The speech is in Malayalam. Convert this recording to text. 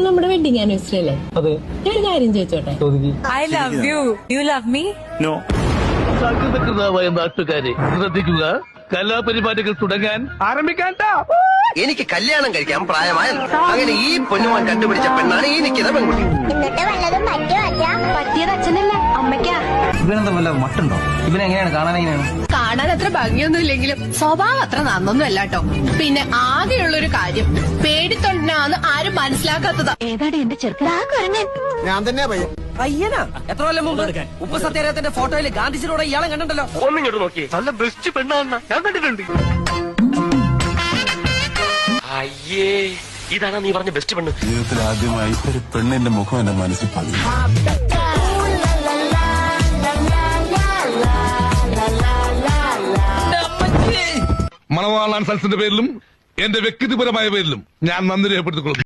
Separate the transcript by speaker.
Speaker 1: നമ്മുടെ വെഡിങ് ആനിവേഴ്സറി അല്ലേ?
Speaker 2: അതെ.
Speaker 1: ഞാൻ ഒരു കാര്യം ചോദിച്ചോട്ടെ?
Speaker 3: I love you. You love me?
Speaker 2: No.
Speaker 4: സകൃതകൃതമായ നാട്ടുകാരെ ശ്രദ്ധിക്കുക, കലാപരിപാടികൾ തുടങ്ങാൻ ആരംഭിക്കാൻ.
Speaker 5: എനിക്ക് കല്യാണം കഴിക്കാൻ പ്രായമായല്ലോ. അങ്ങനെ ഈ പൊന്നുമാൻ കണ്ടുപിടിച്ച പെണ്ണാണ് ഈ നിൽക്കുന്ന പെൺകുട്ടി.
Speaker 6: എന്നിട്ട് വല്ലതും പറ്റിയത് അച്ഛനല്ല അമ്മയ്ക്കാ.
Speaker 2: ഇവനെന്താ വല്ല മട്ടുണ്ടോ? ഇവനെങ്ങനെയാണ് കാണാനെങ്ങനെയാണ്?
Speaker 7: കാണാൻ അത്ര ഭംഗിയൊന്നും ഇല്ലെങ്കിലും സ്വഭാവം അത്ര നന്നൊന്നും അല്ല കേട്ടോ. പിന്നെ ആകെയുള്ളൊരു കാര്യം, പേടിത്തൊണ്ടനാന്ന് ആരും മനസ്സിലാക്കാത്തതാ.
Speaker 6: ഏതാടി എന്റെ ചെറുക്കൻ?
Speaker 5: ഞാൻ തന്നെ
Speaker 8: പയ്യനാ? എത്ര കൊല്ലം മുമ്പ് ഉപ്പ് സത്യാഗ്രഹത്തിന്റെ ഫോട്ടോയിൽ ഗാന്ധിജിയോടെ ഇയാളെ കണ്ടിട്ടല്ലോ.
Speaker 4: ഒന്നിങ്ങോട്ട് നോക്കി, നല്ല ബെസ്റ്റ് പെണ്ണാണെന്ന ഞാൻ കണ്ടിട്ടുണ്ട്.
Speaker 9: അയ്യേ, ഇതാണ് നീ പറഞ്ഞ ബെസ്റ്റ് പെണ്ണ്.
Speaker 10: ജീവിതത്തിൽ ആദ്യമായി ഒരു പെണ്ണിന്റെ മുഖം എന്റെ മനസ്സിൽ പതിഞ്ഞു.
Speaker 4: മണവാളാൻ സൽസിന്റെ പേരിലും എന്റെ വ്യക്തിപരമായ പേരിലും ഞാൻ നന്ദി രേഖപ്പെടുത്തിക്കൊള്ളുന്നു.